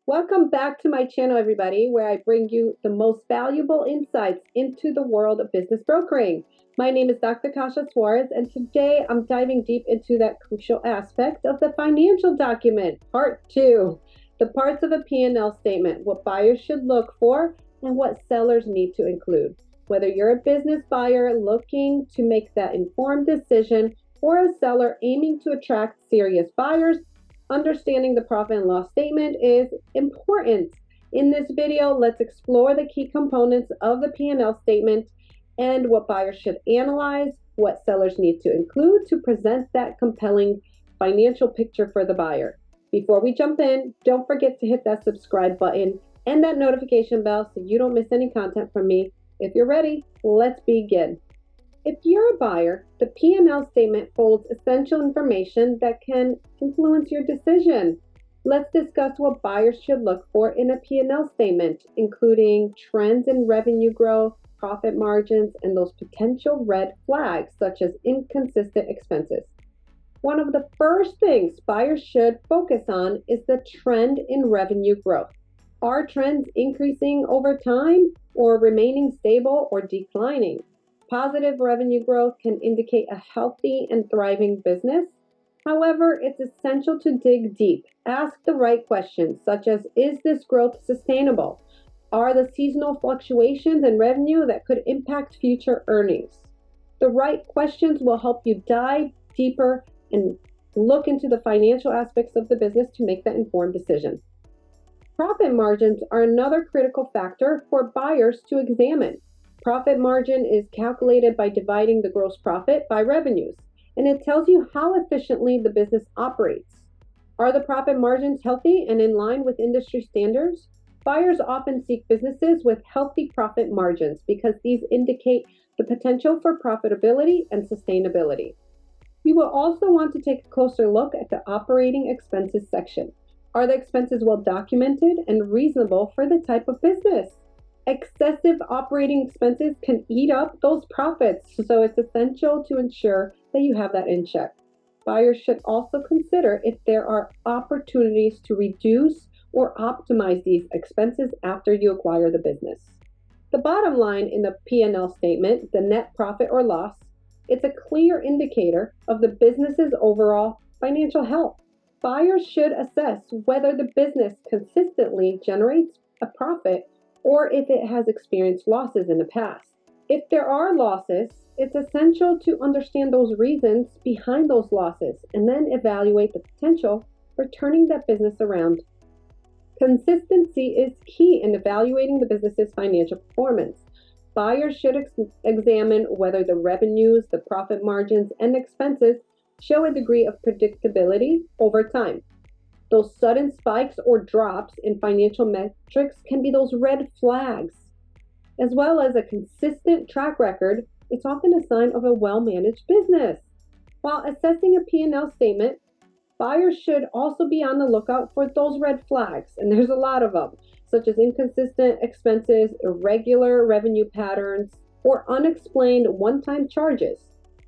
Welcome back to my channel, everybody, where I bring you the most valuable insights into the world of business brokering. My name is Dr. Kasha Suarez, and today I'm diving deep into that crucial aspect of the financial document, part 2, the parts of a P&L statement, what buyers should look for, and what sellers need to include. Whether you're a business buyer looking to make that informed decision or a seller aiming to attract serious buyers, understanding the profit and loss statement is important. In this video, let's explore the key components of the P&L statement and what buyers should analyze, what sellers need to include to present that compelling financial picture for the buyer. Before we jump in, don't forget to hit that subscribe button and that notification bell so you don't miss any content from me. If you're ready, let's begin. If you're a buyer, the P&L statement holds essential information that can influence your decision. Let's discuss what buyers should look for in a P&L statement, including trends in revenue growth, profit margins, and those potential red flags such as inconsistent expenses. One of the first things buyers should focus on is the trend in revenue growth. Are trends increasing over time or remaining stable or declining? Positive revenue growth can indicate a healthy and thriving business. However, it's essential to dig deep. Ask the right questions, such as, is this growth sustainable? Are the seasonal fluctuations in revenue that could impact future earnings? The right questions will help you dive deeper and look into the financial aspects of the business to make that informed decision. Profit margins are another critical factor for buyers to examine. Profit margin is calculated by dividing the gross profit by revenues, and it tells you how efficiently the business operates. Are the profit margins healthy and in line with industry standards? Buyers often seek businesses with healthy profit margins because these indicate the potential for profitability and sustainability. You will also want to take a closer look at the operating expenses section. Are the expenses well documented and reasonable for the type of business? Excessive operating expenses can eat up those profits, so it's essential to ensure that you have that in check. Buyers should also consider if there are opportunities to reduce or optimize these expenses after you acquire the business. The bottom line in the P&L statement, the net profit or loss, it's a clear indicator of the business's overall financial health. Buyers should assess whether the business consistently generates a profit or if it has experienced losses in the past. If there are losses, it's essential to understand those reasons behind those losses and then evaluate the potential for turning that business around. Consistency is key in evaluating the business's financial performance. Buyers should examine whether the revenues, the profit margins, and expenses show a degree of predictability over time. Those sudden spikes or drops in financial metrics can be those red flags. As well as a consistent track record, it's often a sign of a well-managed business. While assessing a P&L statement, buyers should also be on the lookout for those red flags, and there's a lot of them, such as inconsistent expenses, irregular revenue patterns, or unexplained one-time charges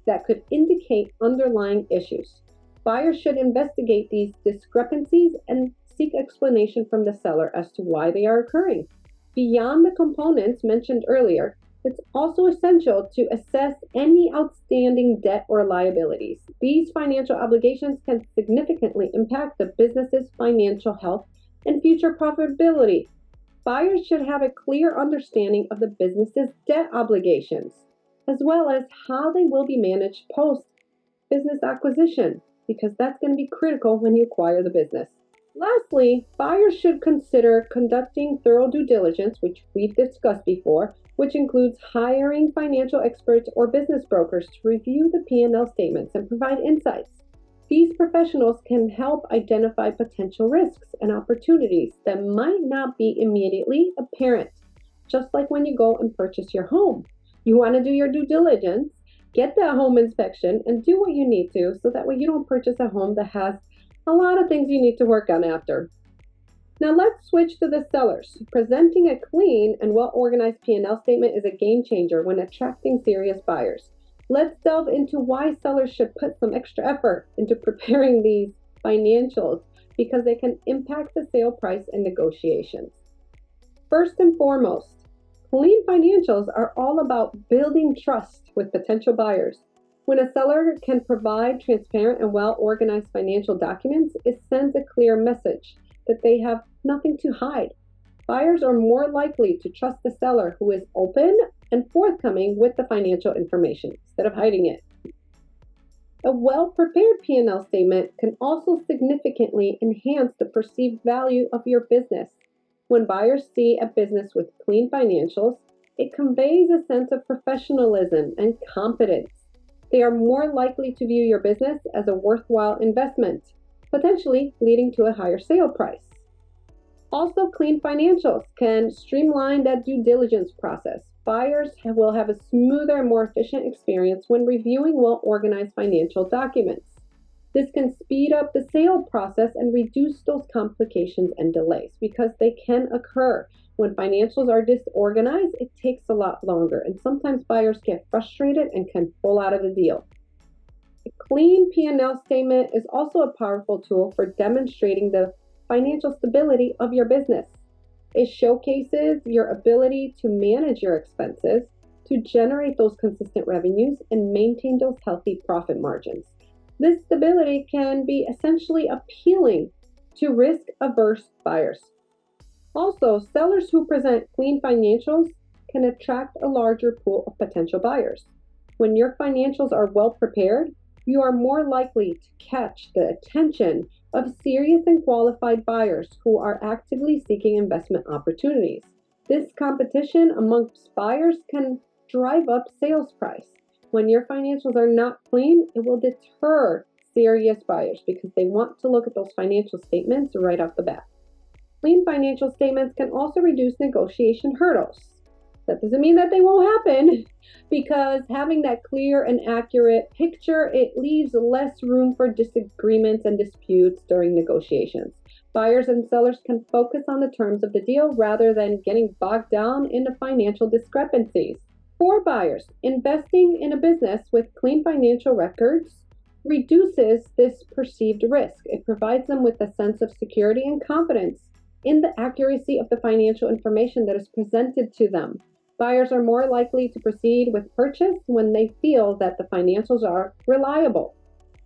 that could indicate underlying issues. Buyers should investigate these discrepancies and seek explanation from the seller as to why they are occurring. Beyond the components mentioned earlier, it's also essential to assess any outstanding debt or liabilities. These financial obligations can significantly impact the business's financial health and future profitability. Buyers should have a clear understanding of the business's debt obligations, as well as how they will be managed post-business acquisition, because that's going to be critical when you acquire the business. Lastly, buyers should consider conducting thorough due diligence, which we've discussed before, which includes hiring financial experts or business brokers to review the P&L statements and provide insights. These professionals can help identify potential risks and opportunities that might not be immediately apparent, just like when you go and purchase your home. You want to do your due diligence, get that home inspection, and do what you need to so that way you don't purchase a home that has a lot of things you need to work on after. Now let's switch to the sellers. Presenting a clean and well-organized P&L statement is a game changer when attracting serious buyers. Let's delve into why sellers should put some extra effort into preparing these financials because they can impact the sale price and negotiations. First and foremost, clean financials are all about building trust with potential buyers. When a seller can provide transparent and well-organized financial documents, it sends a clear message that they have nothing to hide. Buyers are more likely to trust the seller who is open and forthcoming with the financial information instead of hiding it. A well-prepared P&L statement can also significantly enhance the perceived value of your business. When buyers see a business with clean financials, it conveys a sense of professionalism and competence. They are more likely to view your business as a worthwhile investment, potentially leading to a higher sale price. Also, clean financials can streamline that due diligence process. Buyers will have a smoother and more efficient experience when reviewing well-organized financial documents. This can speed up the sale process and reduce those complications and delays because they can occur. When financials are disorganized, it takes a lot longer, and sometimes buyers get frustrated and can pull out of the deal. A clean P&L statement is also a powerful tool for demonstrating the financial stability of your business. It showcases your ability to manage your expenses, to generate those consistent revenues, and maintain those healthy profit margins. This stability can be essentially appealing to risk-averse buyers. Also, sellers who present clean financials can attract a larger pool of potential buyers. When your financials are well prepared, you are more likely to catch the attention of serious and qualified buyers who are actively seeking investment opportunities. This competition amongst buyers can drive up sales price. When your financials are not clean, it will deter serious buyers because they want to look at those financial statements right off the bat. Clean financial statements can also reduce negotiation hurdles. That doesn't mean that they won't happen, because having that clear and accurate picture, it leaves less room for disagreements and disputes during negotiations. Buyers and sellers can focus on the terms of the deal rather than getting bogged down in the financial discrepancies. For buyers, investing in a business with clean financial records reduces this perceived risk. It provides them with a sense of security and confidence in the accuracy of the financial information that is presented to them. Buyers are more likely to proceed with purchase when they feel that the financials are reliable.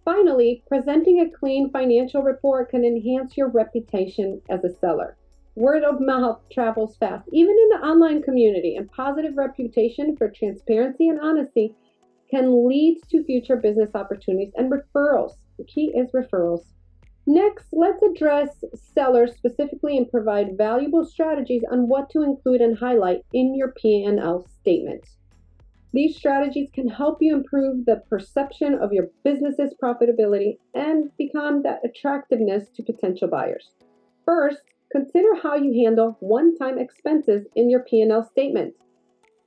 Finally, presenting a clean financial report can enhance your reputation as a seller. Word of mouth travels fast, even in the online community, and positive reputation for transparency and honesty can lead to future business opportunities and referrals. The key is referrals. Next, let's address sellers specifically and provide valuable strategies on what to include and highlight in your P&L statement. These strategies can help you improve the perception of your business's profitability and become that attractiveness to potential buyers. First, consider how you handle one-time expenses in your P&L statement.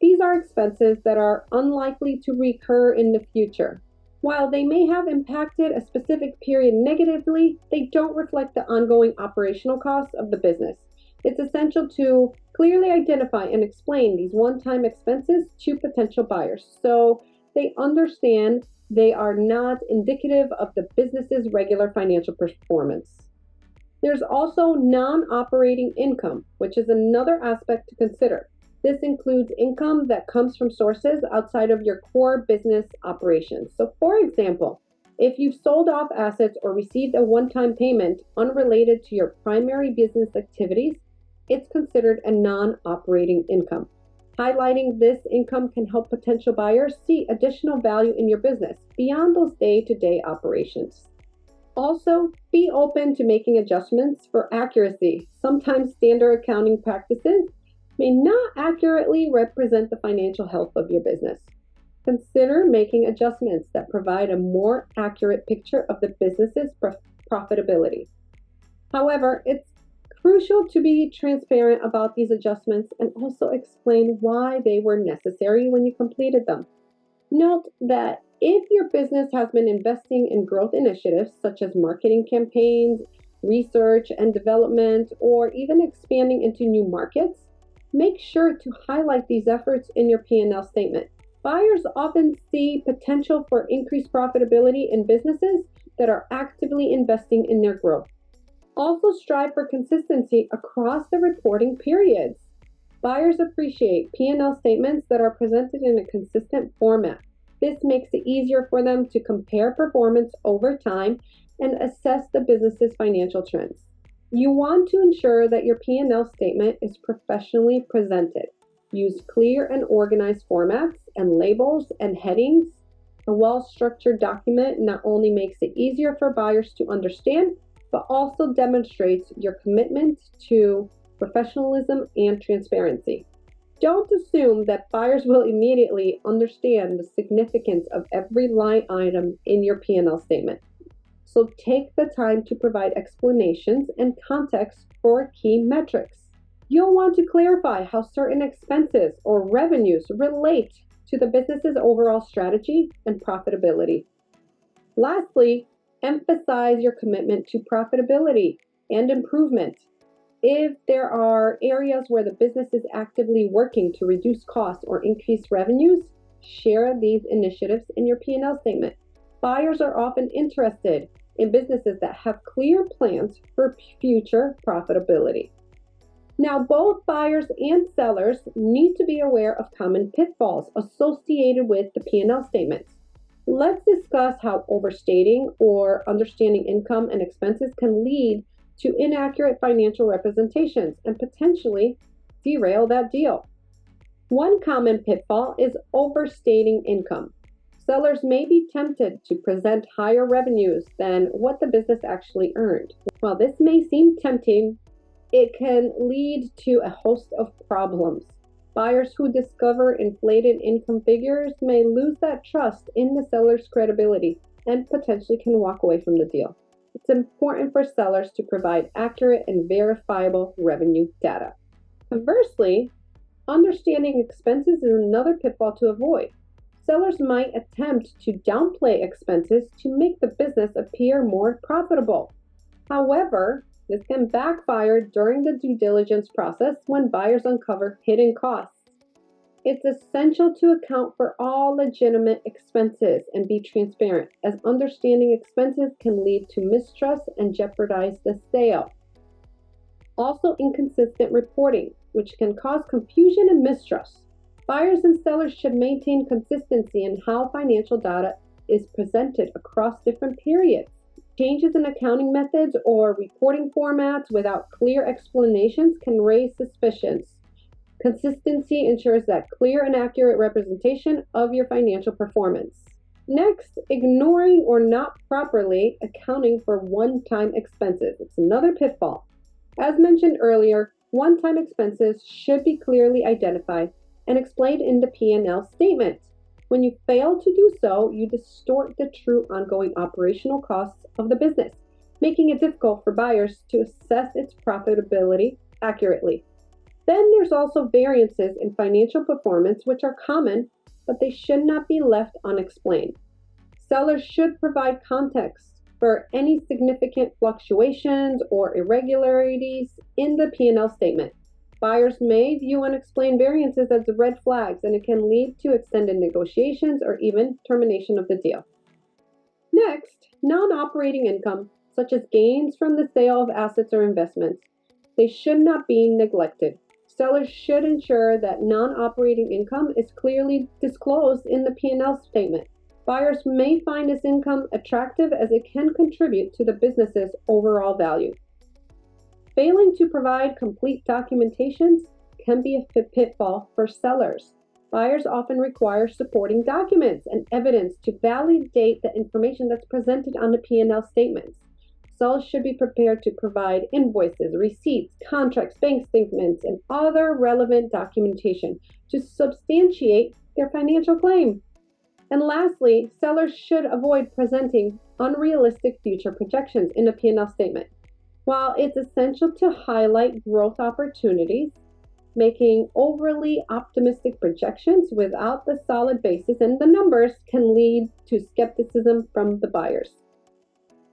These are expenses that are unlikely to recur in the future. While they may have impacted a specific period negatively, they don't reflect the ongoing operational costs of the business. It's essential to clearly identify and explain these one-time expenses to potential buyers so they understand they are not indicative of the business's regular financial performance. There's also non-operating income, which is another aspect to consider. This includes income that comes from sources outside of your core business operations. So, for example, if you've sold off assets or received a one-time payment unrelated to your primary business activities, it's considered a non-operating income. Highlighting this income can help potential buyers see additional value in your business beyond those day-to-day operations. Also, be open to making adjustments for accuracy. Sometimes standard accounting practices may not accurately represent the financial health of your business. Consider making adjustments that provide a more accurate picture of the business's profitability. However, it's crucial to be transparent about these adjustments and also explain why they were necessary when you completed them. Note that if your business has been investing in growth initiatives such as marketing campaigns, research and development, or even expanding into new markets, make sure to highlight these efforts in your P&L statement. Buyers often see potential for increased profitability in businesses that are actively investing in their growth. Also strive for consistency across the reporting periods. Buyers appreciate P&L statements that are presented in a consistent format. This makes it easier for them to compare performance over time and assess the business's financial trends. You want to ensure that your P&L statement is professionally presented. Use clear and organized formats and labels and headings. A well-structured document not only makes it easier for buyers to understand, but also demonstrates your commitment to professionalism and transparency. Don't assume that buyers will immediately understand the significance of every line item in your P&L statement. So take the time to provide explanations and context for key metrics. You'll want to clarify how certain expenses or revenues relate to the business's overall strategy and profitability. Lastly, emphasize your commitment to profitability and improvement. If there are areas where the business is actively working to reduce costs or increase revenues, share these initiatives in your P&L statement. Buyers are often interested in businesses that have clear plans for future profitability. Now, both buyers and sellers need to be aware of common pitfalls associated with the P&L statements. Let's discuss how overstating or understanding income and expenses can lead to inaccurate financial representations and potentially derail that deal. One common pitfall is overstating income. Sellers may be tempted to present higher revenues than what the business actually earned. While this may seem tempting, it can lead to a host of problems. Buyers who discover inflated income figures may lose that trust in the seller's credibility and potentially can walk away from the deal. It's important for sellers to provide accurate and verifiable revenue data. Conversely, understanding expenses is another pitfall to avoid. Sellers might attempt to downplay expenses to make the business appear more profitable. However, this can backfire during the due diligence process when buyers uncover hidden costs. It's essential to account for all legitimate expenses and be transparent, as understanding expenses can lead to mistrust and jeopardize the sale. Also, inconsistent reporting, which can cause confusion and mistrust. Buyers and sellers should maintain consistency in how financial data is presented across different periods. Changes in accounting methods or reporting formats without clear explanations can raise suspicions. Consistency ensures that clear and accurate representation of your financial performance. Next, ignoring or not properly accounting for one-time expenses. It's another pitfall. As mentioned earlier, one-time expenses should be clearly identified and explained in the P&L statement. When you fail to do so, you distort the true ongoing operational costs of the business, making it difficult for buyers to assess its profitability accurately. Then there's also variances in financial performance, which are common, but they should not be left unexplained. Sellers should provide context for any significant fluctuations or irregularities in the P&L statement. Buyers may view unexplained variances as red flags, and it can lead to extended negotiations or even termination of the deal. Next, non-operating income, such as gains from the sale of assets or investments, they should not be neglected. Sellers should ensure that non-operating income is clearly disclosed in the P&L statement. Buyers may find this income attractive as it can contribute to the business's overall value. Failing to provide complete documentations can be a pitfall for sellers. Buyers often require supporting documents and evidence to validate the information that's presented on the P&L statements. Sellers should be prepared to provide invoices, receipts, contracts, bank statements, and other relevant documentation to substantiate their financial claim. And lastly, sellers should avoid presenting unrealistic future projections in a P&L statement. While it's essential to highlight growth opportunities, making overly optimistic projections without the solid basis in the numbers can lead to skepticism from the buyers.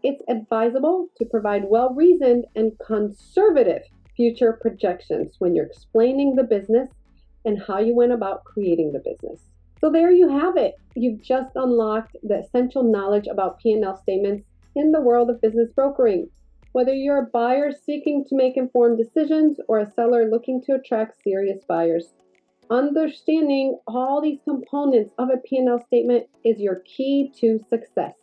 It's advisable to provide well-reasoned and conservative future projections when you're explaining the business and how you went about creating the business. So there you have it. You've just unlocked the essential knowledge about P&L statements in the world of business brokering. Whether you're a buyer seeking to make informed decisions or a seller looking to attract serious buyers, understanding all these components of a P&L statement is your key to success.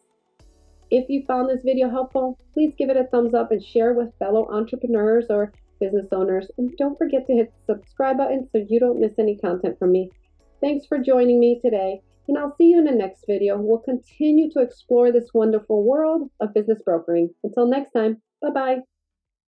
If you found this video helpful, please give it a thumbs up and share with fellow entrepreneurs or business owners. And don't forget to hit the subscribe button so you don't miss any content from me. Thanks for joining me today, and I'll see you in the next video. We'll continue to explore this wonderful world of business brokering. Until next time, bye-bye.